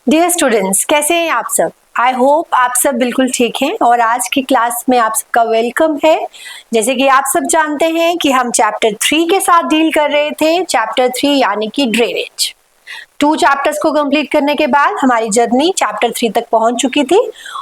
Dear students, कैसे हैं आप सब? आई होप आप सब बिल्कुल ठीक हैं और आज की क्लास में आप सबका वेलकम है। जैसे कि आप सब जानते हैं कि हम चैप्टर 3 के साथ डील कर रहे थे। चैप्टर 3 यानी कि ड्रेनेज। 2 चैप्टर्स को कंप्लीट करने के बाद हमारी जर्नी चैप्टर 3 तक पहुंच चुकी थी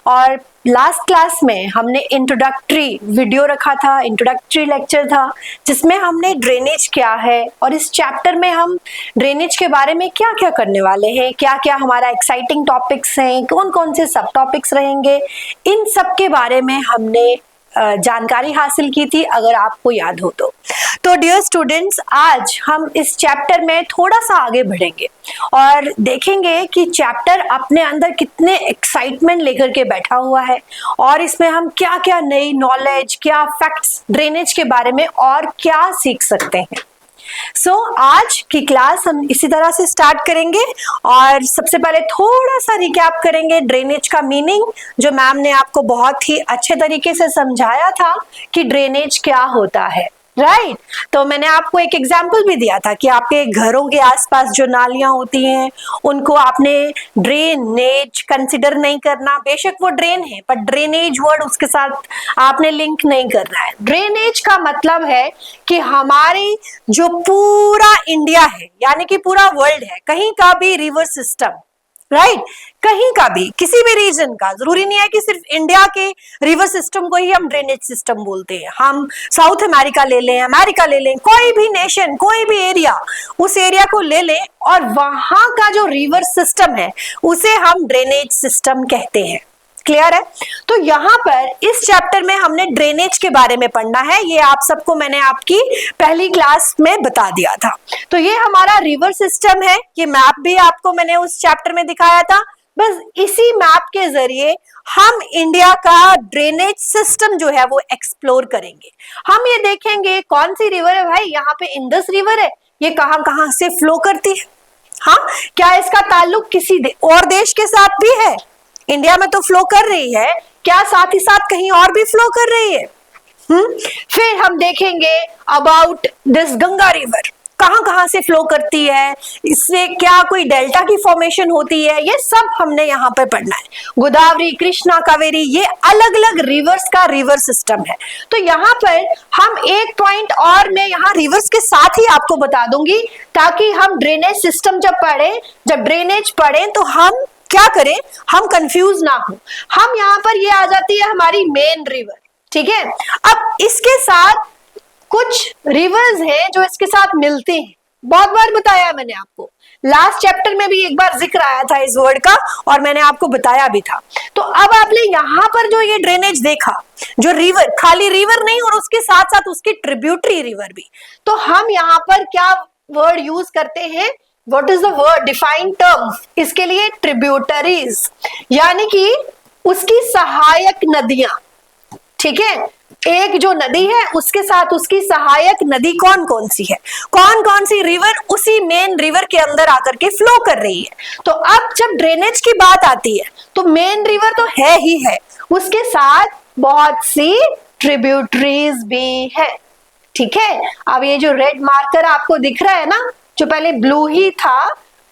और लास्ट क्लास में हमने इंट्रोडक्टरी वीडियो रखा था, इंट्रोडक्टरी लेक्चर था जिसमें हमने ड्रेनेज क्या है और इस चैप्टर में हम ड्रेनेज के बारे में क्या क्या करने वाले हैं, क्या क्या हमारा एक्साइटिंग टॉपिक्स हैं, कौन कौन से सब टॉपिक्स रहेंगे, इन सब के बारे में हमने जानकारी हासिल की थी, अगर आपको याद हो तो डियर स्टूडेंट्स, आज हम इस चैप्टर में थोड़ा सा आगे बढ़ेंगे और देखेंगे कि चैप्टर अपने अंदर कितने एक्साइटमेंट लेकर के बैठा हुआ है और इसमें हम क्या क्या नई नॉलेज, क्या फैक्ट्स ड्रेनेज के बारे में और क्या सीख सकते हैं। आज की क्लास हम इसी तरह से स्टार्ट करेंगे और सबसे पहले थोड़ा सा रिकैप करेंगे ड्रेनेज का मीनिंग, जो मैम ने आपको बहुत ही अच्छे तरीके से समझाया था कि ड्रेनेज क्या होता है। राइट तो मैंने आपको एक एग्जाम्पल भी दिया था कि आपके घरों के आसपास जो नालियां होती हैं उनको आपने ड्रेनेज कंसिडर नहीं करना। बेशक वो ड्रेन है पर ड्रेनेज वर्ड उसके साथ आपने लिंक नहीं करना है। ड्रेनेज का मतलब है कि हमारी जो पूरा इंडिया है यानी कि पूरा वर्ल्ड है, कहीं का भी रिवर सिस्टम, राइट कहीं का भी किसी भी रीजन का, जरूरी नहीं है कि सिर्फ इंडिया के रिवर सिस्टम को ही हम ड्रेनेज सिस्टम बोलते हैं। हम साउथ अमेरिका ले लें, अमेरिका ले लें, कोई भी नेशन, कोई भी एरिया, उस एरिया को ले लें और वहां का जो रिवर सिस्टम है उसे हम ड्रेनेज सिस्टम कहते हैं। क्लियर है? तो यहाँ पर इस चैप्टर में हमने ड्रेनेज के बारे में पढ़ना है। ये आप सबको मैंने आपकी पहली क्लास में बता दिया था। तो ये हमारा रिवर सिस्टम है, ये मैप भी आपको मैंने उस चैप्टर में दिखाया था। बस इसी मैप के जरिए हम इंडिया का ड्रेनेज सिस्टम जो है वो एक्सप्लोर करेंगे। हम ये देखेंगे कौन सी रिवर है भाई, यहाँ पे इंडस रिवर है, ये कहाँ कहाँ से फ्लो करती है, हाँ क्या इसका ताल्लुक किसी और देश के साथ भी है? इंडिया में तो फ्लो कर रही है, क्या साथ ही साथ कहीं और भी फ्लो कर रही है? फिर हम देखेंगे अबाउट दिस गंगा रिवर, कहां कहां से फ्लो करती है, इससे क्या कोई डेल्टा की फॉर्मेशन होती है, ये सब हमने यहाँ पे पढ़ना है। गोदावरी, कृष्णा, कावेरी, ये अलग अलग रिवर्स का रिवर सिस्टम है। तो यहाँ पर हम एक पॉइंट और मैं यहाँ रिवर्स के साथ ही आपको बता दूंगी ताकि हम ड्रेनेज सिस्टम जब ड्रेनेज पढ़ें तो हम क्या करें, हम कंफ्यूज ना हो। हम यहाँ पर ये आ जाती है हमारी मेन रिवर, ठीक है। अब इसके साथ कुछ रिवर्स हैं जो इसके साथ मिलते हैं, बहुत बार बताया मैंने आपको, लास्ट चैप्टर में भी एक बार जिक्र आया था इस वर्ड का और मैंने आपको बताया भी था। तो अब आपने यहाँ पर जो ये ड्रेनेज देखा, जो रिवर, खाली रिवर नहीं और उसके साथ साथ उसकी ट्रिब्यूटरी रिवर भी, तो हम यहाँ पर क्या वर्ड यूज करते हैं, what is the word defined term इसके लिए? ट्रिब्यूटरीज, यानी कि उसकी सहायक नदियां, ठीक है। एक जो नदी है उसके साथ उसकी सहायक नदी कौन कौन सी है, कौन कौन सी रिवर उसी मेन रिवर के अंदर आकर के फ्लो कर रही है। तो अब जब ड्रेनेज की बात आती है तो मेन रिवर तो है ही है, उसके साथ बहुत सी ट्रिब्यूटरीज भी है, ठीक है। अब ये जो रेड मार्कर आपको दिख रहा है ना, जो पहले ब्लू ही था,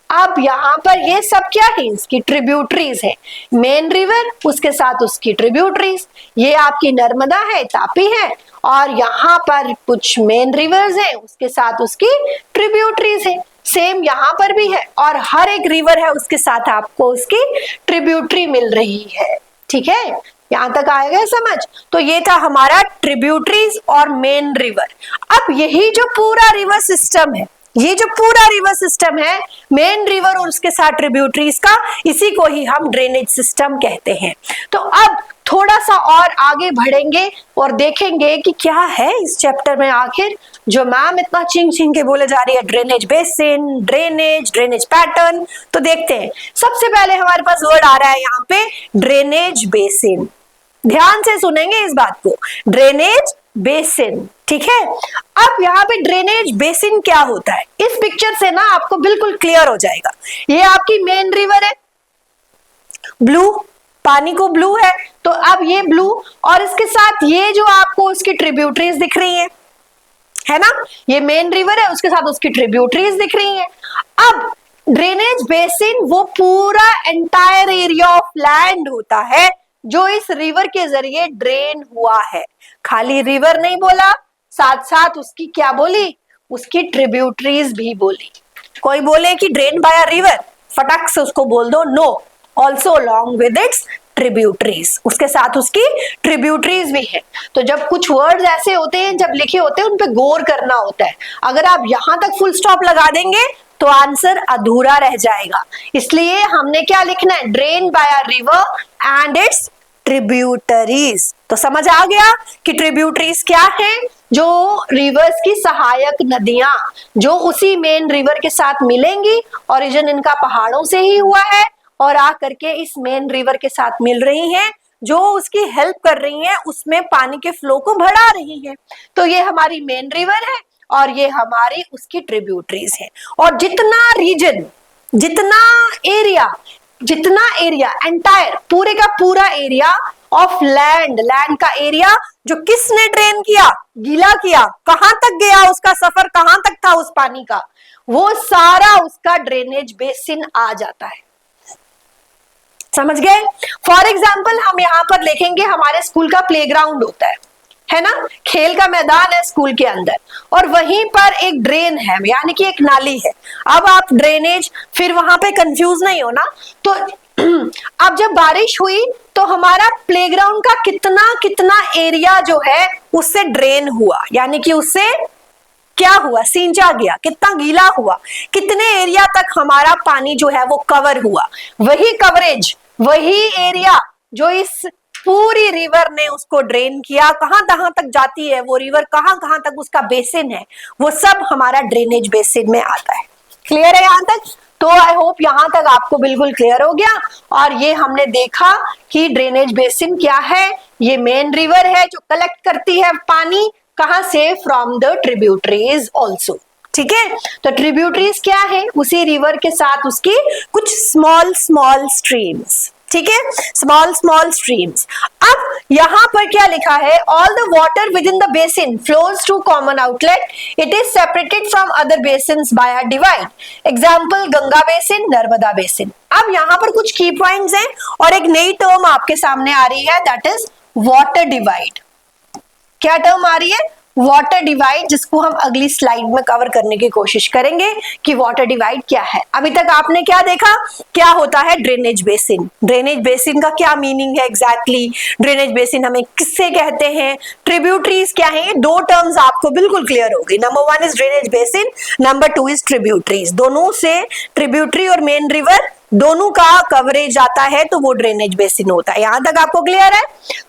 अब यहाँ पर ये सब क्या है, इसकी ट्रिब्यूटरीज है। मेन रिवर उसके साथ उसकी ट्रिब्यूटरीज, ये आपकी नर्मदा है, तापी है, और यहाँ पर कुछ मेन रिवर्स हैं उसके साथ उसकी ट्रिब्यूटरीज है। सेम यहाँ पर भी है और हर एक रिवर है उसके साथ आपको उसकी ट्रिब्यूटरी मिल रही है, ठीक है। यहां तक आएगा समझ? तो ये था हमारा ट्रिब्यूटरीज और मेन रिवर। अब यही जो पूरा रिवर सिस्टम है, ये जो पूरा रिवर सिस्टम है, मेन रिवर और उसके साथ ट्रिब्यूटरीज का, इसी को ही हम ड्रेनेज सिस्टम कहते हैं। तो अब थोड़ा सा और आगे बढ़ेंगे और देखेंगे कि क्या है इस चैप्टर में आखिर, जो मैम इतना चिंग चिंग के बोले जा रही है, ड्रेनेज बेसिन, ड्रेनेज पैटर्न। तो देखते हैं, सबसे पहले हमारे पास वर्ड आ रहा है यहाँ पे ड्रेनेज बेसिन। ध्यान से सुनेंगे इस बात को, ड्रेनेज बेसिन, ठीक है। अब यहाँ पे ड्रेनेज बेसिन क्या होता है, इस पिक्चर से ना आपको बिल्कुल क्लियर हो जाएगा। ये आपकी मेन रिवर है, ब्लू, पानी को ब्लू है, तो अब ये ब्लू और इसके साथ ये जो आपको उसकी ट्रिब्यूटरीज दिख रही है ना, ये मेन रिवर है उसके साथ उसकी ट्रिब्यूटरीज दिख रही हैं। अब ड्रेनेज बेसिन वो पूरा एंटायर एरिया ऑफ लैंड होता है जो इस रिवर के जरिए ड्रेन हुआ है। खाली रिवर नहीं बोला, साथ साथ उसकी क्या बोली, उसकी ट्रिब्यूटरीज भी बोली। कोई बोले कि ड्रेन बाय अ रिवर, फटाक से उसको बोल दो no, also along with its tributaries, उसके साथ उसकी ट्रिब्यूटरीज भी है। तो जब कुछ वर्ड्स ऐसे होते हैं, जब लिखे होते हैं, उन पे गौर करना होता है। अगर आप यहां तक फुल स्टॉप लगा देंगे तो आंसर अधूरा रह जाएगा। इसलिए हमने क्या लिखना है, drain by a river and its tributaries. तो समझ आ गया कि ट्रिब्यूटरीज क्या है, जो रिवर्स की सहायक नदियां जो उसी मेन रिवर के साथ मिलेंगी। ओरिजिन इनका पहाड़ों से ही हुआ है और आ करके इस मेन रिवर के साथ मिल रही हैं, जो उसकी हेल्प कर रही हैं, उसमें पानी के फ्लो को बढ़ा रही हैं। तो ये हमारी मेन रिवर है और ये हमारी उसकी ट्रिब्यूटरीज है। और जितना रीजन, जितना एरिया एंटायर, पूरे का पूरा एरिया ऑफ लैंड का एरिया जो किसने ड्रेन किया, गीला किया, कहां तक गया, उसका सफर कहां तक था उस पानी का, वो सारा उसका ड्रेनेज बेसिन आ जाता है। समझ गए? फॉर एग्जाम्पल हम यहाँ पर लिखेंगे, हमारे स्कूल का प्लेग्राउंड होता है ना, खेल का मैदान है स्कूल के अंदर, और वहीं पर एक ड्रेन है, यानी कि एक नाली है। अब आप ड्रेनेज, फिर वहां पे कंफ्यूज नहीं हो ना। तो अब जब बारिश हुई तो हमारा प्लेग्राउंड का कितना एरिया जो है उससे ड्रेन हुआ, यानी कि उससे क्या हुआ, सींचा गया, कितना गीला हुआ, कितने एरिया तक हमारा पानी जो है वो कवर हुआ। वही कवरेज, वही एरिया जो इस पूरी रिवर ने उसको ड्रेन किया, कहां तक जाती है वो रिवर, कहां तक उसका बेसिन है, वो सब हमारा ड्रेनेज बेसिन में आता है। क्लियर है यहां तक? तो आई होप यहां तक आपको बिल्कुल क्लियर हो गया। और ये हमने देखा कि ड्रेनेज बेसिन क्या है, ये मेन रिवर है जो कलेक्ट करती है पानी, कहां से, फ्रॉम द ट्रिब्यूटरीज ऑल्सो। ठीक है, तो ट्रिब्यूटरीज क्या है, उसी रिवर के साथ उसकी कुछ स्मॉल स्ट्रीम्स। ठीक है, स्मॉल स्ट्रीम्स। अब यहां पर क्या लिखा है, all the water within the basin flows to common outlet, it is separated from other basins by a divide. Example Ganga basin, Narmada basin. अब यहां पर कुछ की पॉइंट्स हैं और एक नई टर्म आपके सामने आ रही है, दैट इज वाटर डिवाइड। क्या टर्म आ रही है, वाटर डिवाइड, जिसको हम अगली स्लाइड में कवर करने की कोशिश करेंगे कि वाटर डिवाइड क्या है। अभी तक आपने क्या देखा, क्या होता है ड्रेनेज बेसिन, ड्रेनेज बेसिन का क्या मीनिंग है एग्जैक्टली, ड्रेनेज बेसिन हमें किससे कहते हैं, ट्रिब्यूटरीज क्या है, ये दो टर्म्स आपको बिल्कुल क्लियर हो गई। Number 1 is drainage basin, number 2 is tributaries. दोनों से ट्रिब्यूटरी और मेन रिवर दोनों का कवरेज आता है तो वो ड्रेनेज बेसिन होता है। यहां तक आपको क्लियर है?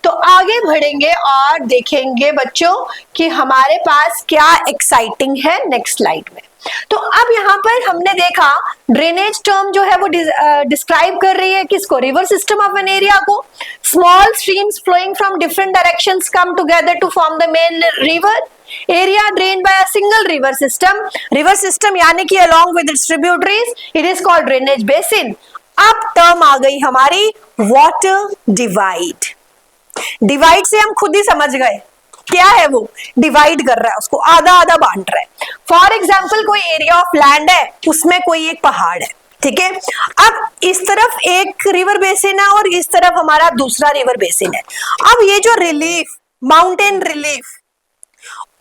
तो आगे बढ़ेंगे और देखेंगे बच्चों कि हमारे पास क्या एक्साइटिंग है नेक्स्ट स्लाइड में। तो अब यहाँ पर हमने देखा ड्रेनेज टर्म जो है वो डिस्क्राइब कर रही है किसको, river system of an area को। Small streams flowing from different directions come together to form the main river. Area drained by a single river system यानी कि along with its tributaries, it is called drainage basin. अब term आ गई हमारी water divide। Divide से हम खुद ही समझ गए क्या है, वो डिवाइड कर रहा है, उसको आधा बांट रहा है। फॉर एग्जाम्पल कोई एरिया ऑफ लैंड है, उसमें कोई एक पहाड़ है, ठीक है। अब इस तरफ एक रिवर बेसिन है और इस तरफ हमारा दूसरा रिवर बेसिन है। अब ये जो रिलीफ, माउंटेन रिलीफ,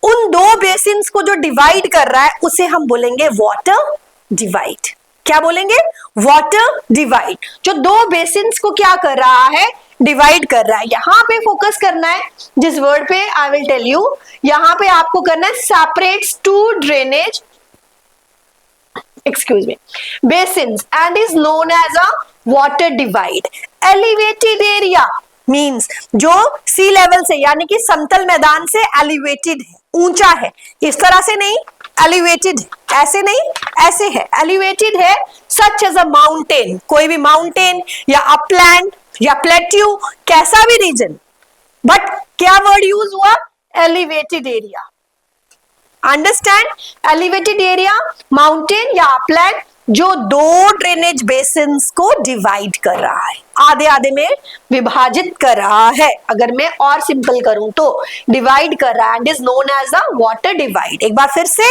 उन दो बेसिन्स को जो डिवाइड कर रहा है उसे हम बोलेंगे वाटर डिवाइड। क्या बोलेंगे? Water divide. जो दो बेसिन्स को क्या कर रहा है, डिवाइड कर रहा है। यहां पे फोकस करना है जिस वर्ड पे, आई विल टेल यू, यहां पे आपको करना है separates two drainage, excuse me, basins and is known as a water divide. Elevated area means जो सी लेवल से यानी कि समतल मैदान से एलिवेटेड है, ऊंचा है, इस तरह से नहीं, एलिवेटेड ऐसे नहीं, ऐसे है, एलिवेटेड है, सच एज अ माउंटेन, कोई भी माउंटेन या अपलैंड या प्लेट्यू, कैसा भी रीजन, बट क्या वर्ड यूज हुआ, elevated area. Understand? Elevated area, mountain या अपलैंड, जो दो ड्रेनेज बेसिन्स को डिवाइड कर रहा है, आधे आधे में विभाजित कर रहा है। अगर मैं और सिंपल करूं तो डिवाइड कर रहा है and is known as a water divide. एक बार फिर से,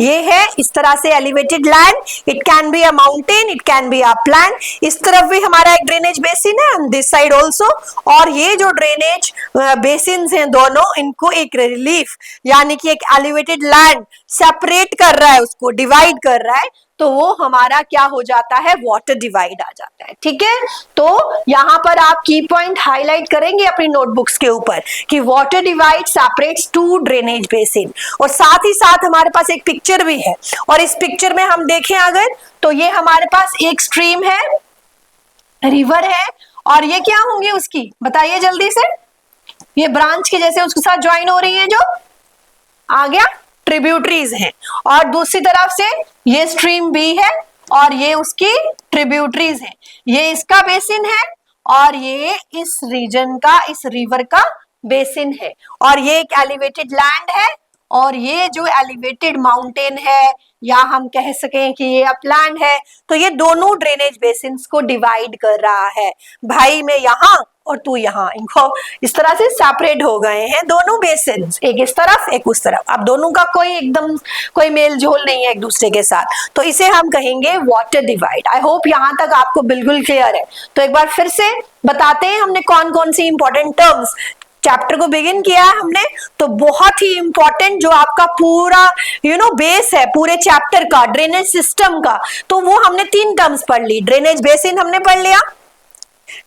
ये है इस तरह से elevated land, it can be a mountain, it can be a plain. इस तरफ भी हमारा एक ड्रेनेज बेसिन है एंड दिस साइड ऑल्सो। और ये जो ड्रेनेज बेसिन्स हैं दोनों, इनको एक रिलीफ यानी कि एक एलिवेटेड लैंड सेपरेट कर रहा है, उसको डिवाइड कर रहा है, तो वो हमारा क्या हो जाता है, वाटर डिवाइड आ जाता है। ठीक है, तो यहां पर आप की पॉइंट हाईलाइट करेंगे अपनी नोटबुक्स के ऊपर कि water divide separates two drainage basin. और साथ ही साथ हमारे पास एक पिक्चर भी है, और इस पिक्चर में हम देखें अगर, तो ये हमारे पास एक स्ट्रीम है, रिवर है, और ये क्या होंगे उसकी, बताइए जल्दी से, ये ब्रांच के जैसे उसके साथ ज्वाइन हो रही है, जो आ गया ट्रिब्यूटरीज हैं। और दूसरी तरफ से ये स्ट्रीम बी है और ये उसकी ट्रिब्यूटरीज हैं। ये इसका बेसिन है और ये इस रीजन का, इस रिवर का बेसिन है। और ये एक एलिवेटेड लैंड है और ये जो एलिवेटेड माउंटेन है, या हम कह सकें कि ये अपलैंड है। तो ये दोनों ड्रेनेज बेसिन्स को डिवाइड कर रहा है। भाई मैं यहाँ और तू यहाँ, इनको इस तरह से सेपरेट हो गए हैं दोनों बेसिन्स, एक इस तरफ एक उस तरफ। अब दोनों का कोई एकदम कोई मेल जोल नहीं है एक दूसरे के साथ, तो इसे हम कहेंगे वाटर डिवाइड। आई होप यहाँ तक आपको बिल्कुल क्लियर है। तो एक बार फिर से बताते हैं हमने कौन कौन सी इंपॉर्टेंट टर्म्स चैप्टर को बिगिन किया है हमने। तो बहुत ही इंपॉर्टेंट जो आपका पूरा बेस है पूरे चैप्टर का, ड्रेनेज सिस्टम का, तो वो हमने 3 टर्म्स पढ़ ली। ड्रेनेज बेसिन हमने पढ़ लिया,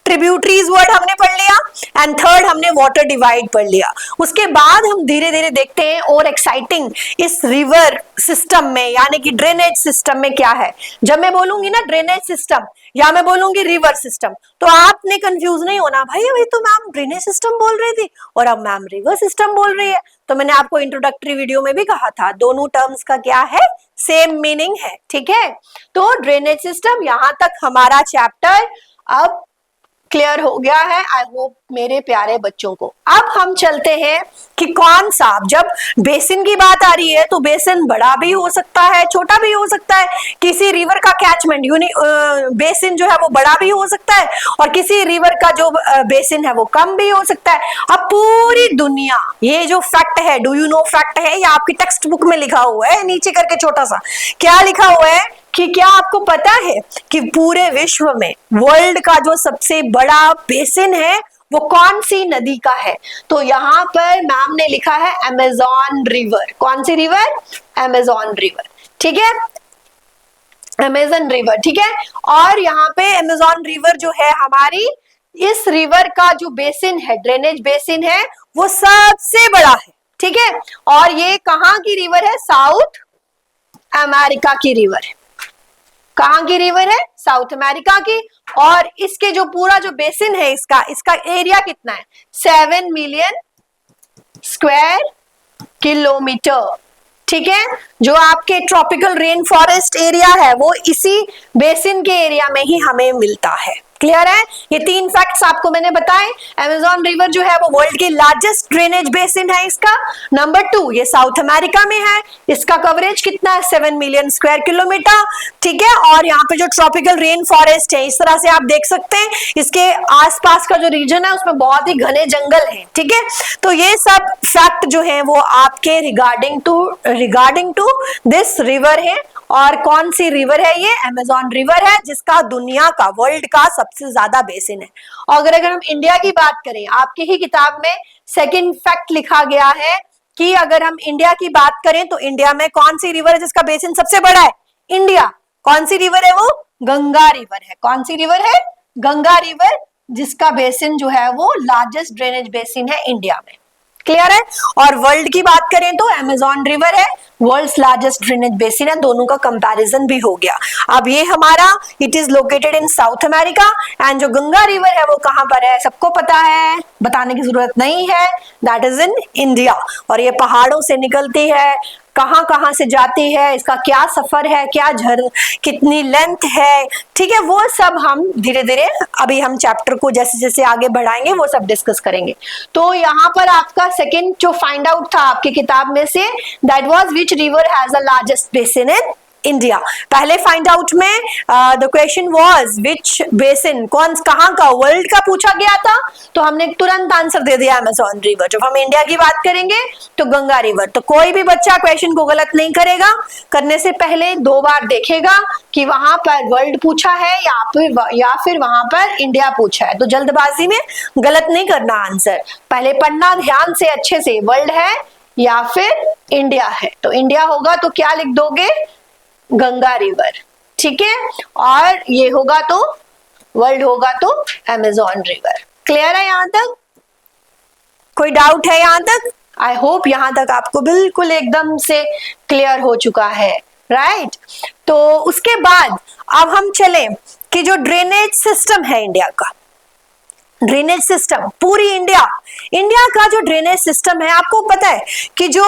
ट्रिब्यूटरीज वर्ड हमने पढ़ लिया, एंड थर्ड हमने वाटर डिवाइड पढ़ लिया। उसके बाद हम धीरे धीरे देखते हैं और एक्साइटिंग इस रिवर सिस्टम में, यानी कि ड्रेनेज सिस्टम में क्या है। जब मैं बोलूंगी ना ड्रेनेज सिस्टम या मैं बोलूंगी रिवर सिस्टम, तो आपने कंफ्यूज नहीं होना, भाई अभी तो मैम ड्रेनेज सिस्टम बोल रही थी और अब मैम रिवर सिस्टम बोल रही है। तो मैंने आपको इंट्रोडक्टरी वीडियो में भी कहा था, दोनों टर्म्स का क्या है, सेम मीनिंग है। ठीक है, तो ड्रेनेज सिस्टम, यहां तक हमारा चैप्टर अब क्लियर हो गया है, आई होप मेरे प्यारे बच्चों को। अब हम चलते हैं कि कौन सा, जब बेसिन की बात आ रही है तो बेसिन बड़ा भी हो सकता है, छोटा भी हो सकता है। किसी रिवर का कैचमेंट बेसिन जो है वो बड़ा भी हो सकता है और किसी रिवर का जो बेसिन है वो कम भी हो सकता है। अब पूरी दुनिया, ये जो फैक्ट है, डू यू नो फैक्ट है, या आपकी टेक्स्ट बुक में लिखा हुआ है नीचे करके छोटा सा, क्या लिखा हुआ है कि क्या आपको पता है कि पूरे विश्व में वर्ल्ड का जो सबसे बड़ा बेसिन है वो कौन सी नदी का है? तो यहाँ पर मैम ने लिखा है अमेज़न रिवर। कौन सी रिवर? Amazon river. ठीक है, अमेज़न रिवर। ठीक है, और यहाँ पे अमेज़न रिवर जो है हमारी, इस रिवर का जो बेसिन है, ड्रेनेज बेसिन है, वो सबसे बड़ा है। ठीक है, और ये कहाँ की रिवर है? साउथ अमेरिका की रिवर है। कहाँ की रिवर है? साउथ अमेरिका की। और इसके जो पूरा जो बेसिन है, इसका एरिया कितना है? 7 मिलियन स्क्वायर किलोमीटर। ठीक है, जो आपके ट्रॉपिकल रेन फॉरेस्ट एरिया है वो इसी बेसिन के एरिया में ही हमें मिलता है। क्लियर है? ये 3 फैक्ट्स आपको मैंने बताए। अमेज़न रिवर जो है वो वर्ल्ड की लार्जेस्ट ड्रेनेज बेसिन है इसका। नंबर 2, ये साउथ अमेरिका में है। इसका कवरेज कितना है? 7 मिलियन स्क्वायर किलोमीटर। ठीक है, और यहाँ पे जो ट्रॉपिकल रेन फॉरेस्ट है, इस तरह से आप देख सकते हैं, इसके आसपास का जो रीजन है उसमें बहुत ही घने जंगल है। ठीक है, तो ये सब फैक्ट जो है वो आपके रिगार्डिंग टू दिस रिवर है। और कौन सी रिवर है ये? अमेज़न रिवर है, जिसका दुनिया का, वर्ल्ड का सबसे ज्यादा बेसिन है। और अगर हम इंडिया की बात करें, आपके ही किताब में सेकंड फैक्ट लिखा गया है कि अगर हम इंडिया की बात करें तो इंडिया में कौन सी रिवर है जिसका बेसिन सबसे बड़ा है? इंडिया। कौन सी रिवर है वो? गंगा रिवर है। कौन सी रिवर है? गंगा रिवर, जिसका बेसिन जो है वो लार्जेस्ट ड्रेनेज बेसिन है इंडिया में। क्लियर है? और वर्ल्ड की बात करें तो अमेज़न रिवर है, वर्ल्ड्स लार्जेस्ट ड्रेनेज बेसिन है। दोनों का कंपैरिजन भी हो गया। अब ये हमारा, it is located in south America, and जो गंगा रिवर है वो कहां पर है? सबको पता है, बताने की जरूरत नहीं है, दैट इज इन इंडिया। और ये पहाड़ों से निकलती है, कहां कहां से जाती है, इसका क्या सफर है, कितनी लेंथ है। ठीक है, वो सब हम धीरे धीरे अभी हम चैप्टर को जैसे जैसे आगे बढ़ाएंगे वो सब डिस्कस करेंगे। तो यहाँ पर आपका सेकंड जो फाइंड आउट था आपकी किताब में से, that was which river has the largest basin in India. पहले फाइंड आउट में the question was which basin, कौन कहाँ का वर्ल्ड का पूछा गया था, तो हमने तुरंत आंसर दे दिया अमेज़न रिवर। जब हम इंडिया की बात करेंगे तो गंगा रिवर। तो कोई भी बच्चा क्वेश्चन को गलत नहीं करेगा, करने से पहले 2 बार देखेगा कि वहां पर वर्ल्ड पूछा है या फिर वहां पर इंडिया पूछा है। तो जल्दबाजी में गलत नहीं करना आंसर, पहले पढ़ना ध्यान से अच्छे से, वर्ल्ड है या फिर इंडिया है। तो इंडिया होगा तो क्या लिख दोगे, गंगा रिवर, ठीक है, और ये होगा तो वर्ल्ड होगा तो अमेज़न रिवर। क्लियर है यहां तक? कोई डाउट है यहां तक? आई होप यहां तक आपको बिल्कुल एकदम से क्लियर हो चुका है, राइट। तो उसके बाद अब हम चले कि जो ड्रेनेज सिस्टम है इंडिया का, ड्रेनेज सिस्टम पूरी इंडिया का जो ड्रेनेज सिस्टम है, आपको पता है कि जो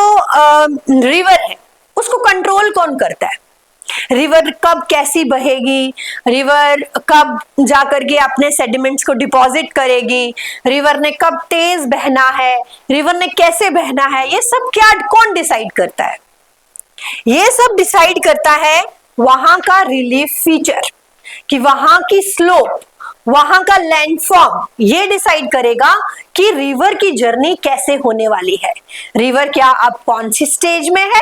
रिवर है उसको कंट्रोल कौन करता है? रिवर कब कैसी बहेगी, रिवर कब जाकर के अपने सेडिमेंट्स को डिपॉजिट करेगी, रिवर ने कब तेज बहना है, रिवर ने कैसे बहना है, ये सब क्या कौन डिसाइड करता है? ये सब डिसाइड करता है वहां का रिलीफ फीचर, कि वहां की स्लोप, वहां का लैंडफॉर्म ये डिसाइड करेगा कि रिवर की जर्नी कैसे होने वाली है, रिवर क्या अब कौन सी स्टेज में है,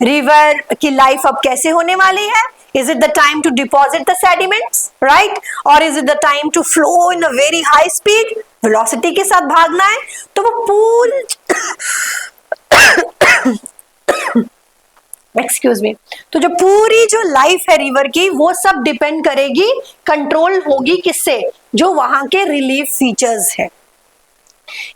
रिवर की लाइफ अब कैसे होने वाली है। Is it the time to deposit the sediments, right? Or is it the time to flow in a very high speed? Velocity के साथ भागना है। तो वो पूरी एक्सक्यूज मी, तो जो पूरी जो लाइफ है रिवर की, वो सब डिपेंड करेगी, कंट्रोल होगी किससे? जो वहां के रिलीफ फीचर्स है।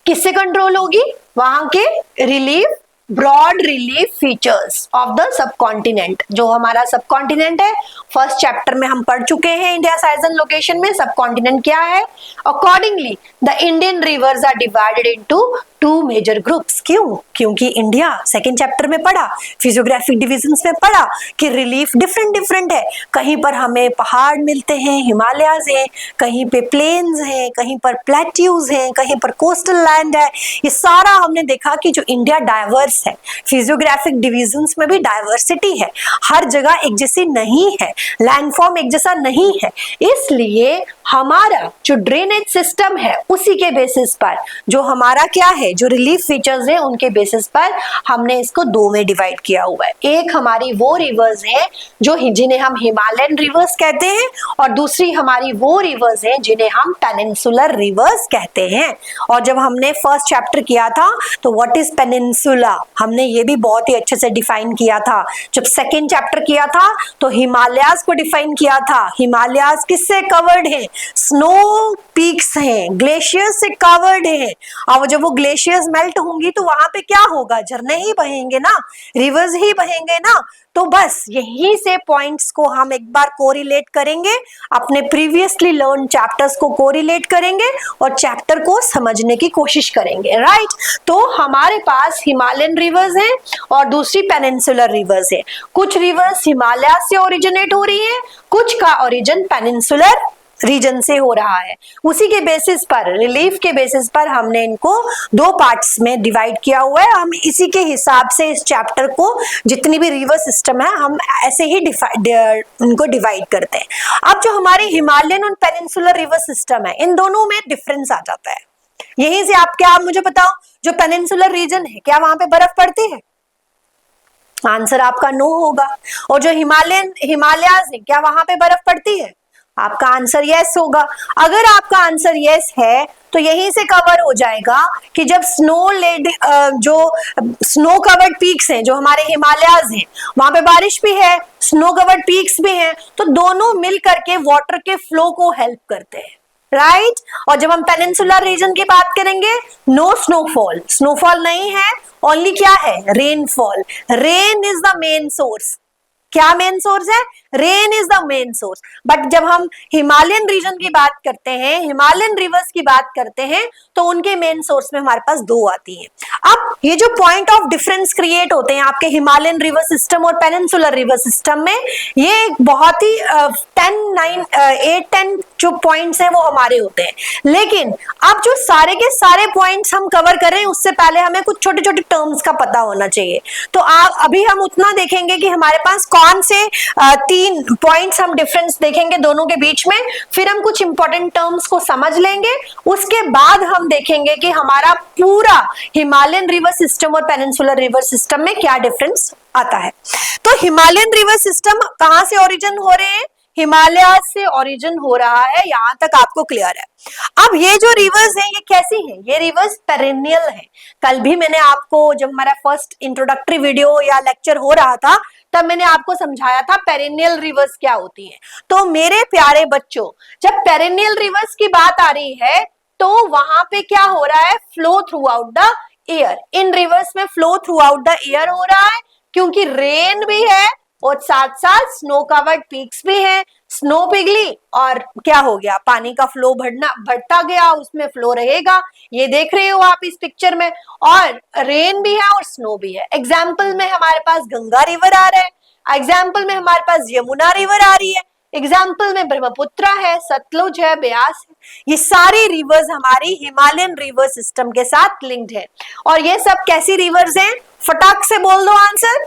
किससे कंट्रोल होगी? वहां के relief, broad relief features of the subcontinent. जो हमारा सब कॉन्टिनेंट है, फर्स्ट चैप्टर में हम पढ़ चुके हैं इंडिया साइज एंड लोकेशन में सब कॉन्टिनेंट क्या है। Accordingly the Indian rivers are divided into 2 major groups. क्यों? क्योंकि इंडिया सेकेंड चैप्टर में पढ़ा, फिजियोग्राफिक डिविजन्स में पढ़ा कि रिलीफ डिफरेंट है। कहीं पर हमें पहाड़ मिलते हैं, हिमालयाज हैं, कहीं पे प्लेन्स हैं, कहीं पर प्लेट्यूज हैं, कहीं पर कोस्टल लैंड है। ये सारा हमने देखा कि जो इंडिया डाइवर्स है, फिजियोग्राफिक डिविजन्स में भी डाइवर्सिटी है, हर जगह एक जैसी नहीं है, लैंडफॉर्म एक जैसा नहीं है। इसलिए हमारा जो ड्रेनेज सिस्टम है उसी के बेसिस पर, जो हमारा क्या है, जो रिलीफ फीचर्स है उनके बेसिस पर हमने इसको 2 में डिवाइड किया हुआ है। एक हमारी वो रिवर्स है जो जिन्हें हम हिमालयन रिवर्स कहते हैं, और दूसरी हमारी वो रिवर्स है जिन्हें हम पेनिनसुलर रिवर्स कहते हैं। और जब हमने फर्स्ट चैप्टर किया था तो व्हाट इज पेनिनसुला, हमने ये भी बहुत ही अच्छे से डिफाइन किया था। जब सेकेंड चैप्टर किया था तो हिमालयाज को डिफाइन किया था। हिमालयाज किससे कवर्ड है? स्नो पीक्स हैं, ग्लेशियर्स से कवर्ड है। और जब वो ग्लेशियर्स मेल्ट होंगी तो वहां पे क्या होगा? झरने ही बहेंगे ना, रिवर्स ही बहेंगे ना। तो बस यहीं से पॉइंट्स को हम एक बार कोरिलेट करेंगे, अपने प्रीवियसली लर्न चैप्टर्स को कोरिलेट करेंगे और चैप्टर को समझने की कोशिश करेंगे, राइट। तो हमारे पास हिमालयन रिवर्स हैं और दूसरी पेनिनसुलर रिवर्स है। कुछ रिवर्स हिमालय से ओरिजिनेट हो रही है, कुछ का ओरिजिन पेनिनसुलर रीजन से हो रहा है। उसी के बेसिस पर, रिलीफ के बेसिस पर हमने इनको 2 पार्ट्स में डिवाइड किया हुआ है। हम इसी के हिसाब से इस चैप्टर को, जितनी भी रिवर सिस्टम है, हम ऐसे ही उनको डिवाइड करते हैं। अब जो हमारे हिमालयन और पेनिनसुलर रिवर सिस्टम है, इन दोनों में डिफरेंस आ जाता है। यहीं से आप मुझे बताओ, जो पेनिनसुलर रीजन है क्या वहां पे बर्फ पड़ती है? आंसर आपका नो होगा। और जो हिमालयाज है क्या वहां पे बर्फ पड़ती है? आपका आंसर यस होगा। अगर आपका आंसर यस है तो यहीं से कवर हो जाएगा कि जब जो स्नो कवर्ड पीक्स हैं, जो हमारे हिमालयाज हैं, वहां पे बारिश भी है, स्नो कवर्ड पीक्स भी हैं, तो दोनों मिल करके वाटर के फ्लो को हेल्प करते हैं, राइट। और जब हम पेनिनसुलर रीजन की बात करेंगे, नो स्नोफॉल, स्नोफॉल नहीं है, ओनली क्या है? Rainfall. Rain is the main source. क्या मेन सोर्स है? Rain is the main source. But जब हम हिमालयन रीजन की बात करते हैं, हिमालयन रिवर्स की बात करते हैं, तो उनके मेन सोर्स में हमारे पास दो आती हैं। अब ये जो पॉइंट ऑफ डिफरेंस क्रिएट होते हैं आपके हिमालयन रिवर सिस्टम और पेनिनसुलर रिवर सिस्टम में, ये एक बहुत ही 8-10 जो पॉइंट्स हैं वो हमारे होते हैं। लेकिन अब जो सारे के सारे पॉइंट्स हम कवर कर रहे हैं, उससे पहले हमें कुछ छोटे छोटे टर्म्स का पता होना चाहिए। तो अभी हम उतना देखेंगे कि हमारे पास कौन से 3 पॉइंट्स हम डिफरेंस देखेंगे दोनों के बीच में, फिर हम कुछ इंपॉर्टेंट टर्म्स को समझ लेंगे, उसके बाद हम देखेंगे कि हमारा पूरा हिमालयन रिवर सिस्टम और पेनिनसुलर रिवर सिस्टम में क्या डिफरेंस आता है। तो हिमालयन रिवर सिस्टम कहां से ओरिजिन हो रहे हैं? हिमालय से ओरिजिन हो रहा है, यहां तक आपको क्लियर है। अब ये जो रिवर्स हैं ये कैसी हैं? ये रिवर्स पेरेनियल हैं। कल भी मैंने आपको, जब हमारा फर्स्ट इंट्रोडक्टरी वीडियो या लेक्चर हो रहा था, तब मैंने आपको समझाया था पेरेनियल रिवर्स क्या होती हैं। तो मेरे प्यारे बच्चों, जब पेरेनियल रिवर्स की बात आ रही है तो वहां पे क्या हो रहा है? Flow throughout the air. इन रिवर्स में flow throughout the air हो रहा है, क्योंकि रेन भी है और साथ साथ स्नो कवर्ड पीक्स भी हैं। स्नो पिघली और क्या हो गया? पानी का फ्लो बढ़ता गया, उसमें फ्लो रहेगा। ये देख रहे हो आप इस पिक्चर में, और रेन भी है और स्नो भी है। एग्जाम्पल में हमारे पास गंगा रिवर आ रहा है, एग्जाम्पल में हमारे पास यमुना रिवर आ रही है, एग्जाम्पल में ब्रह्मपुत्र है, सतलुज है, ब्यास है। ये सारी रिवर्स हमारी हिमालयन रिवर सिस्टम के साथ लिंक्ड है। और ये सब कैसी रिवर्स हैं? फटाक से बोल दो आंसर,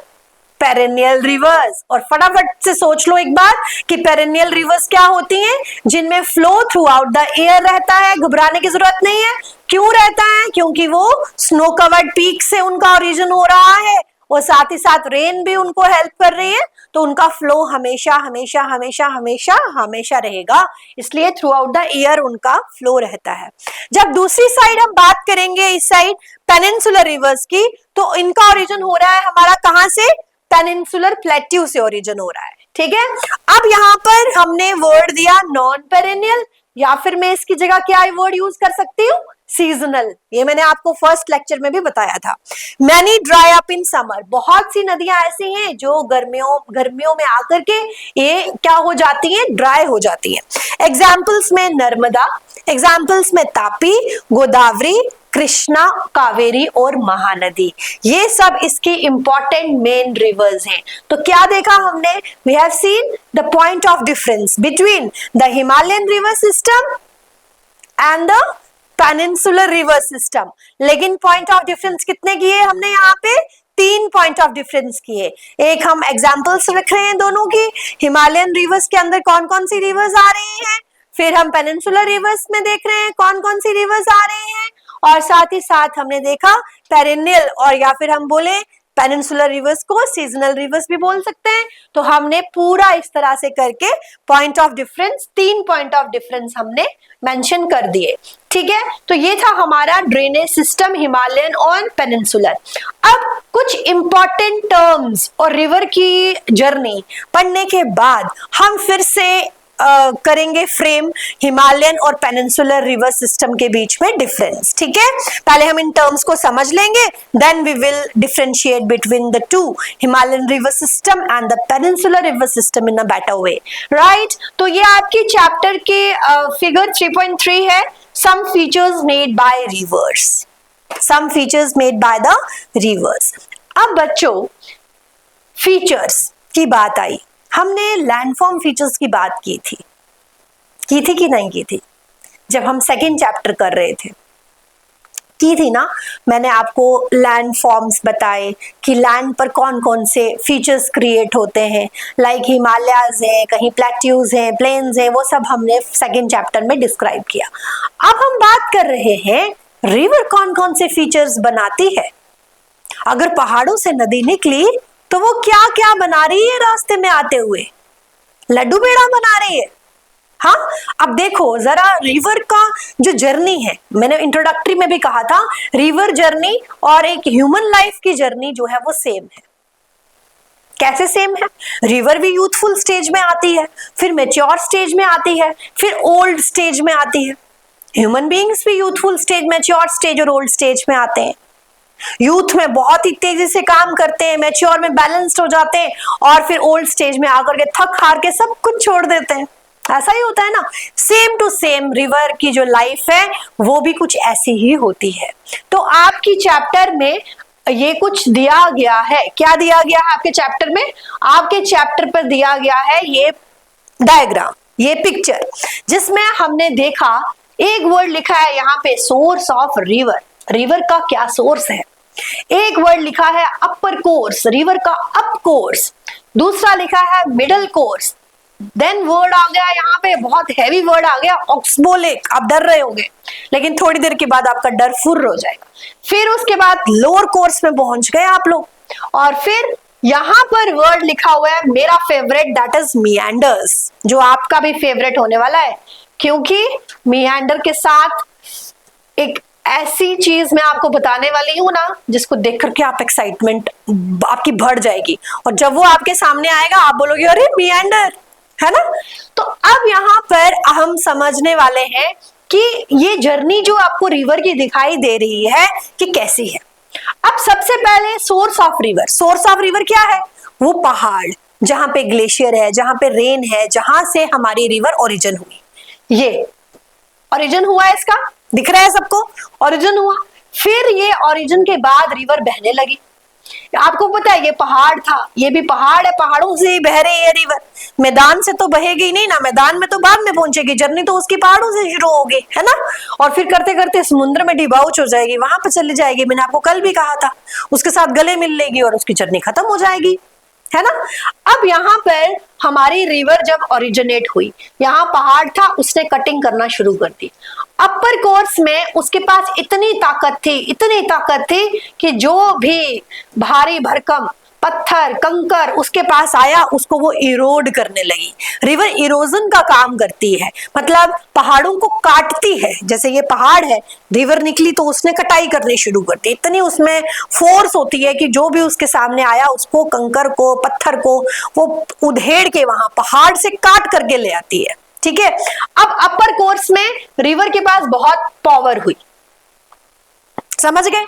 पेरेनियल रिवर्स। और फटाफट से सोच लो एक बार कि पेरेनियल रिवर्स क्या होती हैं? जिनमें flow throughout the air रहता है। घबराने की जरूरत नहीं है। क्यों रहता है? क्योंकि वो स्नो कवर्ड पीक से उनका ओरिजिन हो रहा है और साथ ही साथ रेन भी उनको हेल्प कर रही है, तो उनका फ्लो हमेशा हमेशा हमेशा हमेशा हमेशा रहेगा, इसलिए थ्रू आउट द ईयर उनका फ्लो रहता है। जब दूसरी साइड हम बात करेंगे, इस साइड पेनिनसुलर रिवर्स की, तो इनका ओरिजिन हो रहा है हमारा कहां से? पेनिनसुलर प्लेट्यू से ओरिजिन हो रहा है। ठीक है, अब यहाँ पर हमने वर्ड दिया नॉन पेरेनियल, या फिर मैं इसकी जगह क्या वर्ड यूज कर सकती हूँ? सीजनल। ये मैंने आपको फर्स्ट लेक्चर में भी बताया था। Many dry up in summer. बहुत सी नदियां ऐसी हैं जो गर्मियों में आकर के ये क्या हो जाती हैं? ड्राई हो जाती हैं। एग्जाम्पल्स में नर्मदा, एग्जाम्पल्स में तापी, गोदावरी, कृष्णा, कावेरी और महानदी, ये सब इसके इंपॉर्टेंट मेन रिवर्स हैं। तो क्या देखा हमने? We have seen the point of difference between the Himalayan river system and the peninsular river system. लेकिन पॉइंट ऑफ डिफरेंस कितने किए हमने? यहाँ पे 3 पॉइंट ऑफ डिफरेंस किए। एक हम एग्जाम्पल्स रख रहे हैं दोनों की, हिमालयन रिवर्स के अंदर कौन कौन सी रिवर्स आ रही हैं, फिर हम पेनिनसुलर रिवर्स में देख रहे हैं कौन कौन सी रिवर्स आ रही हैं, और साथ ही साथ हमने देखा पेरेनियल, और या फिर हम बोले पेनिनसुलर रिवर्स को सीजनल रिवर्स भी बोल सकते हैं। तो हमने पूरा इस तरह से करके point of difference, 3 point of difference हमने मेंशन कर दिए। ठीक है, तो ये था हमारा ड्रेनेज सिस्टम हिमालयन और पेनिनसुलर। अब कुछ इंपॉर्टेंट टर्म्स और रिवर की जर्नी पढ़ने के बाद हम फिर से करेंगे फ्रेम हिमालयन और पेनिनसुलर रिवर सिस्टम के बीच में डिफरेंस। ठीक है, पहले हम इन टर्म्स को समझ लेंगे, then we will differentiate between the two, Himalayan river system and the peninsular river system in a better way. Right, तो ये आपकी चैप्टर के फिगर 3.3 है, some features made by rivers, some features made by the rivers. अब बच्चों, features की बात आई, हमने लैंडफॉर्म फीचर्स की बात की थी कि नहीं की थी? जब हम सेकेंड चैप्टर कर रहे थे, की थी ना। मैंने आपको लैंडफॉर्म्स बताए कि लैंड पर कौन कौन से फीचर्स क्रिएट होते हैं, लाइक हिमालयाज हैं, कहीं प्लेट्यूज हैं, प्लेन्स हैं, वो सब हमने सेकेंड चैप्टर में डिस्क्राइब किया। अब हम बात कर रहे हैं रिवर कौन कौन से फीचर्स बनाती है। अगर पहाड़ों से नदी निकली तो वो क्या क्या बना रही है? रास्ते में आते हुए लड्डू पेड़ा बना रही है। हाँ, अब देखो जरा रिवर का जो जर्नी है, मैंने इंट्रोडक्टरी में भी कहा था, रिवर जर्नी और एक ह्यूमन लाइफ की जर्नी जो है वो सेम है। कैसे सेम है? रिवर भी यूथफुल स्टेज में आती है, फिर मैच्योर स्टेज में आती है, फिर ओल्ड स्टेज में आती है। ह्यूमन बीइंग्स भी यूथफुल स्टेज, मैच्योर स्टेज और ओल्ड स्टेज में आते हैं। यूथ में बहुत ही तेजी से काम करते हैं, मैच्योर में बैलेंस्ड हो जाते हैं, और फिर ओल्ड स्टेज में आकर के थक हार के सब कुछ छोड़ देते हैं। ऐसा ही होता है ना। सेम टू सेम रिवर की जो लाइफ है वो भी कुछ ऐसी ही होती है। तो आपकी चैप्टर में ये कुछ दिया गया है। क्या दिया गया है आपके चैप्टर में? आपके चैप्टर पर दिया गया है ये डायग्राम, ये पिक्चर, जिसमें हमने देखा एक वर्ड लिखा है यहाँ पे, सोर्स ऑफ रिवर। रिवर का क्या सोर्स है? एक वर्ड लिखा है अपर कोर्स, रिवर का अप कोर्स। दूसरा लिखा है मिडल कोर्स। देन वर्ड आ गया यहाँ पे, बहुत हैवी वर्ड आ गया, ऑक्सबो लेक। आप डर रहे होंगे, लेकिन थोड़ी देर के बाद आपका डर फुर्र हो जाएगा। फिर उसके बाद लोअर कोर्स में पहुंच गए आप लोग, और फिर यहां पर वर्ड लिखा हुआ है मेरा फेवरेट, दैट इज मियांडर्स, जो आपका भी फेवरेट होने वाला है, क्योंकि मियांडर के साथ एक ऐसी चीज मैं आपको बताने वाली हूं ना, जिसको देख करके आप एक्साइटमेंट आपकी बढ़ जाएगी, और जब वो आपके सामने आएगा आप बोलोगे अरे मियांडर, है ना। तो अब यहाँ पर हम समझने वाले हैं कि ये जर्नी जो आपको रिवर की दिखाई दे रही है कि कैसी है। अब सबसे पहले source of river. Source of river क्या है? वो पहाड़ जहां पे ग्लेशियर है, जहां पे रेन है, जहां से हमारी रिवर ओरिजिन हुई। ये ओरिजिन हुआ है, इसका दिख रहा है सबको, ओरिजिन हुआ। फिर ये ओरिजिन के बाद रिवर बहने लगी। आपको पता है ये पहाड़ था, ये भी पहाड़ है, पहाड़ों से ही बह रही है रिवर। मैदान से तो बहेगी नहीं ना, मैदान में तो बाद में पहुंचेगी, जर्नी तो उसकी पहाड़ों से शुरू होगी, है ना। और फिर करते करते समुद्र में डिबाउच हो जाएगी, वहां पर चली जाएगी। मैंने आपको कल भी कहा था, उसके साथ गले मिल लेगी और उसकी जर्नी खत्म हो जाएगी, है ना। अब यहाँ पर हमारी रिवर जब ओरिजिनेट हुई, यहाँ पहाड़ था, उसने कटिंग करना शुरू कर दी। अपर कोर्स में उसके पास इतनी ताकत थी कि जो भी भारी भरकम पत्थर कंकर उसके पास आया, उसको वो इरोड करने लगी। रिवर इरोजन का काम करती है, मतलब पहाड़ों को काटती है। जैसे ये पहाड़ है, रिवर निकली तो उसने कटाई करनी शुरू कर दी। इतनी उसमें फोर्स होती है कि जो भी उसके सामने आया, उसको कंकर को, पत्थर को वो उधेड़ के वहां पहाड़ से काट करके ले आती है। ठीक है। अब अपर कोर्स में रिवर के पास बहुत पावर हुई, समझ गए।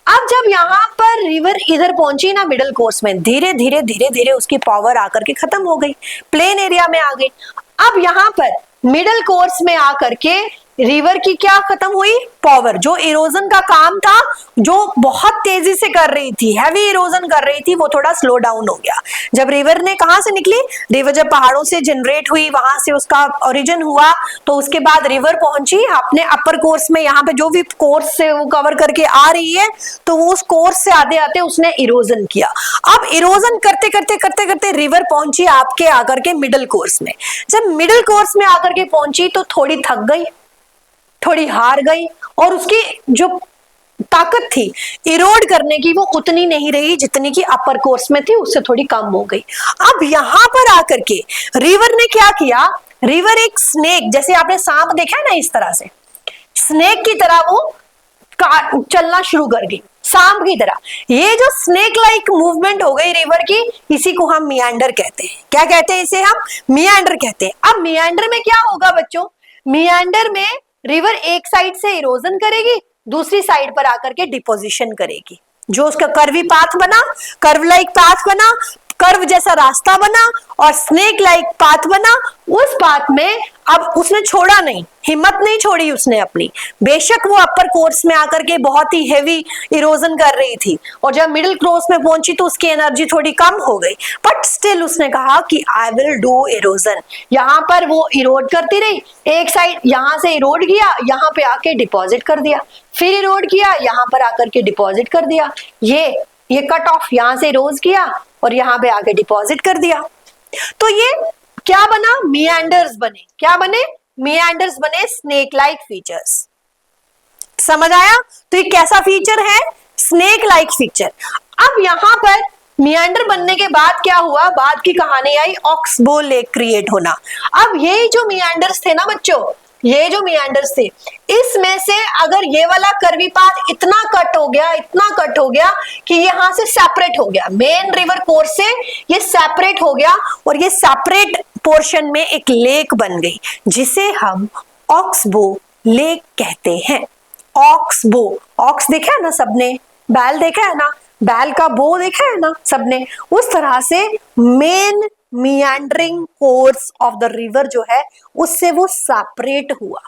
अब जब यहाँ पर रिवर इधर पहुंची ना मिडिल कोर्स में, धीरे धीरे उसकी पावर आकर के खत्म हो गई, प्लेन एरिया में आ गई। अब यहाँ पर मिडिल कोर्स में आकर के रिवर की क्या खत्म हुई? पावर। जो इरोजन का काम था, जो बहुत तेजी से कर रही थी, हैवी इरोजन कर रही थी, वो थोड़ा स्लो डाउन हो गया। जब रिवर ने कहां से निकली? रिवर जब पहाड़ों से जनरेट हुई, वहां से उसका ओरिजिन हुआ, तो उसके बाद रिवर पहुंची अपने अपर कोर्स में। यहाँ पे जो भी कोर्स से वो कवर करके आ रही है, तो वो उस कोर्स से आते आते उसने इरोजन किया। अब इरोजन करते करते रिवर पहुंची आपके आकर के मिडिल कोर्स में। जब मिडिल कोर्स में आकर के पहुंची तो थोड़ी थक गई, थोड़ी हार गई, और उसकी जो ताकत थी इरोड करने की वो उतनी नहीं रही जितनी की अपर कोर्स में थी, उससे थोड़ी कम हो गई। अब यहां पर आकर के रिवर ने क्या किया? रिवर एक स्नेक, जैसे आपने सांप देखा है ना, इस तरह से स्नेक की तरह वो चलना शुरू कर गई, सांप की तरह। ये जो स्नेक लाइक मूवमेंट हो गई रिवर की, इसी को हम मियांडर कहते हैं। क्या कहते हैं इसे? हम मियांडर कहते हैं। अब मियांडर में क्या होगा बच्चों? मियांडर में रिवर एक साइड से इरोजन करेगी, दूसरी साइड पर आकर के डिपोजिशन करेगी। जो उसका कर्वी पाथ बना, कर्व लाइक पाथ बना, कर्व जैसा रास्ता बना और स्नेक लाइक पाथ बना, उस पाथ में अब उसने छोड़ा नहीं, हिम्मत नहीं छोड़ी उसने अपनी। बेशक वो अपर कोर्स में आकर के बहुत ही हेवी इरोजन कर रही थी, और जब मिडिल कोर्स में पहुंची तो उसकी एनर्जी थोड़ी कम हो गई, बट स्टिल उसने कहा कि आई विल डू इरोजन। यहाँ पर वो इरोड करती रही, एक साइड यहाँ से इरोड किया, यहाँ पे आके डिपॉजिट कर दिया, फिर इरोड किया, यहाँ पर आकर के डिपॉजिट कर दिया। ये कट ऑफ यहाँ से इरोज किया और यहाँ पे आके डिपॉजिट कर दिया। तो ये क्या बना? मियांडर्स बने। क्या बने? मियांडर्स बने, स्नेक लाइक फीचर्स। समझ आया? तो ये कैसा फीचर है? Snake like feature. अब यहां पर मियांडर बनने के बाद क्या हुआ? बाद की कहानी आई ऑक्सबो लेक क्रिएट होना। अब ये जो मियांडर्स थे ना बच्चों, ये जो मियांडर्स थे, इसमें से अगर ये वाला कर्वी पाथ इतना कट हो गया कि यहाँ से सेपरेट हो गया, मेन रिवर कोर्स से ये सेपरेट हो गया, और ये सेपरेट पोर्शन में एक लेक बन गई, जिसे हम ऑक्सबो लेक कहते हैं। ऑक्सबो, ऑक्स देखा है ना सबने, बैल देखा है ना, बैल का बो देखा है ना सबने, उस तरह से main meandering course of the river जो है उससे वो सेपरेट हुआ,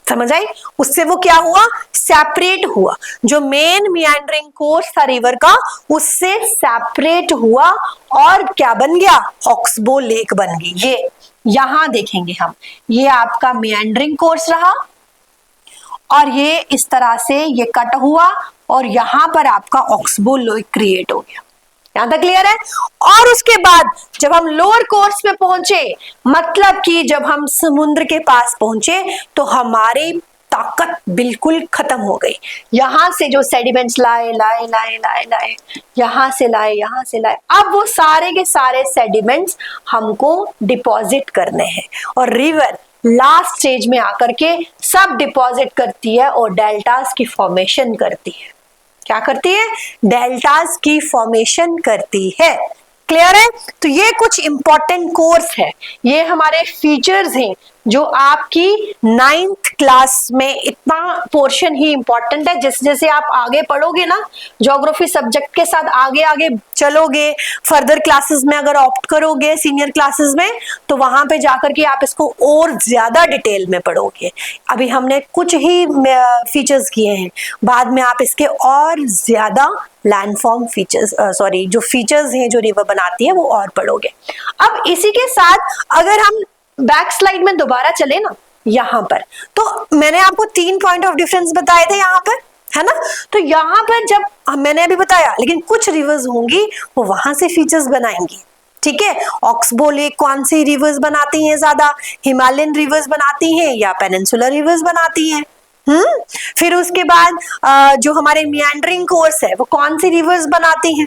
समझ आई, उससे वो क्या हुआ, सेपरेट हुआ, जो मेन मियांडरिंग कोर्स था रिवर का उससे सेपरेट हुआ और क्या बन गया, ऑक्सबो लेक बन गई। ये यहां देखेंगे हम, ये आपका मियांडरिंग कोर्स रहा और ये इस तरह से ये कट हुआ और यहां पर आपका ऑक्सबो लेक क्रिएट हो गया। यहां तक क्लियर है। और उसके बाद जब हम लोअर कोर्स में पहुंचे, मतलब कि जब हम समुद्र के पास पहुंचे तो हमारी ताकत बिल्कुल खत्म हो गई। यहां से जो सेडिमेंट्स लाए लाए लाए लाए लाए, यहां से लाए, यहां से लाए, अब वो सारे के सारे सेडिमेंट्स हमको डिपॉजिट करने हैं और रिवर लास्ट स्टेज में आकर के सब डिपॉजिट करती है और डेल्टास की फॉर्मेशन करती है। क्या करती है, डेल्टास की फॉर्मेशन करती है। क्लियर है। तो ये कुछ इंपॉर्टेंट कोर्स है, ये हमारे फीचर्स हैं जो आपकी 9th क्लास में इतना पोर्शन ही इंपॉर्टेंट है। जैसे जैसे आप आगे पढ़ोगे ना, ज्योग्राफी सब्जेक्ट के साथ आगे आगे चलोगे, फर्दर क्लासेस में अगर ऑप्ट करोगे सीनियर क्लासेस में, तो वहां पे जाकर के आप इसको और ज्यादा डिटेल में पढ़ोगे। अभी हमने कुछ ही फीचर्स किए हैं, बाद में आप इसके और ज्यादा लैंडफॉर्म फीचर्स, सॉरी जो फीचर्स हैं जो रिवर बनाती है वो और पढ़ोगे। अब इसी के साथ अगर हम बैक स्लाइड में दोबारा चले ना, यहाँ पर तो मैंने आपको 3 पॉइंट ऑफ डिफरेंस बताए थे यहाँ पर, है ना। तो यहाँ पर जब मैंने अभी बताया, लेकिन कुछ रिवर्स होंगी वो वहां से फीचर्स बनाएंगी, ठीक है। ऑक्सबो लेक कौन सी रिवर्स बनाती हैं ज्यादा, हिमालयन रिवर्स बनाती हैं या पेनिनसुलर रिवर्स बनाती हैं। फिर उसके बाद जो हमारे मियांडरिंग कोर्स है वो कौन सी रिवर्स बनाती हैं,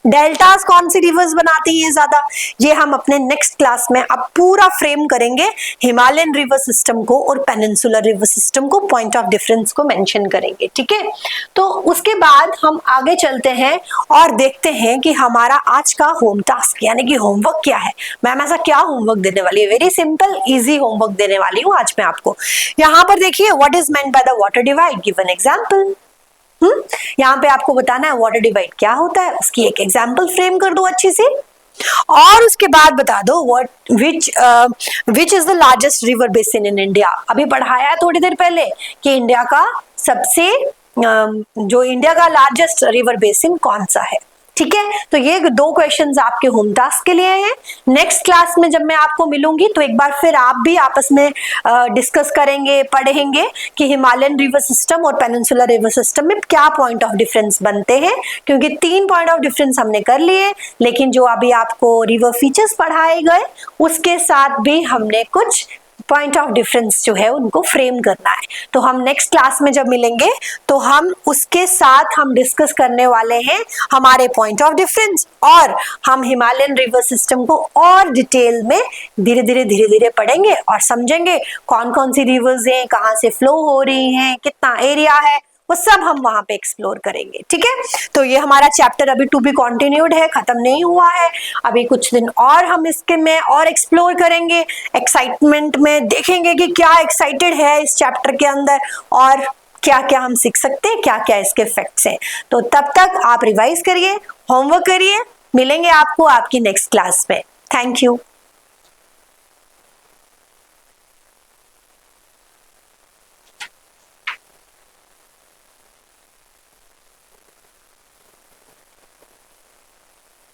डेल्टास कौन सी रिवर्स बनाती हैं ज्यादा। ये हम अपने नेक्स्ट क्लास में अब पूरा फ्रेम करेंगे, हिमालयन रिवर सिस्टम को और पेनिनसुलर रिवर सिस्टम को, पॉइंट ऑफ डिफरेंस को मेंशन करेंगे, ठीक है। तो उसके बाद हम आगे चलते हैं और देखते हैं कि हमारा आज का होम टास्क यानी कि होमवर्क क्या है। मैम ऐसा क्या होमवर्क देने वाली है, वेरी सिंपल इजी होमवर्क देने वाली हूँ आज मैं आपको। यहाँ पर देखिए, what is meant by the water divide, give an example. यहाँ पे आपको बताना है वाटर डिवाइड क्या होता है, उसकी एक एग्जांपल फ्रेम कर दो अच्छी सी, और उसके बाद बता दो which is the largest river basin in India. अभी पढ़ाया है थोड़ी देर पहले कि इंडिया का सबसे जो इंडिया का लार्जेस्ट रिवर बेसिन कौन सा है, ठीक है। तो ये 2 क्वेश्चंस आपके होम टास्क के लिए हैं। नेक्स्ट क्लास में जब मैं आपको मिलूंगी तो एक बार फिर आप भी आपस में डिस्कस करेंगे, पढ़ेंगे कि हिमालयन रिवर सिस्टम और पेनिनसुलर रिवर सिस्टम में क्या पॉइंट ऑफ डिफरेंस बनते हैं, क्योंकि 3 पॉइंट ऑफ डिफरेंस हमने कर लिए, लेकिन जो अभी आपको रिवर फीचर्स पढ़ाए गए उसके साथ भी हमने कुछ पॉइंट ऑफ डिफरेंस जो है उनको फ्रेम करना है। तो हम नेक्स्ट क्लास में जब मिलेंगे तो हम उसके साथ हम डिस्कस करने वाले हैं हमारे पॉइंट ऑफ डिफरेंस, और हम हिमालयन रिवर सिस्टम को और डिटेल में धीरे धीरे पढ़ेंगे और समझेंगे कौन कौन सी रिवर्स हैं, कहाँ से फ्लो हो रही हैं, कितना एरिया है, वो सब हम वहां पे एक्सप्लोर करेंगे, ठीक है। तो ये हमारा चैप्टर अभी टू बी कंटिन्यूड है, खत्म नहीं हुआ है, अभी कुछ दिन और हम इसके में और एक्सप्लोर करेंगे, एक्साइटमेंट में देखेंगे कि क्या एक्साइटेड है इस चैप्टर के अंदर और क्या क्या हम सीख सकते हैं, क्या क्या इसके फैक्ट्स हैं। तो तब तक आप रिवाइज करिए, होमवर्क करिए, मिलेंगे आपको आपकी नेक्स्ट क्लास में। Thank you.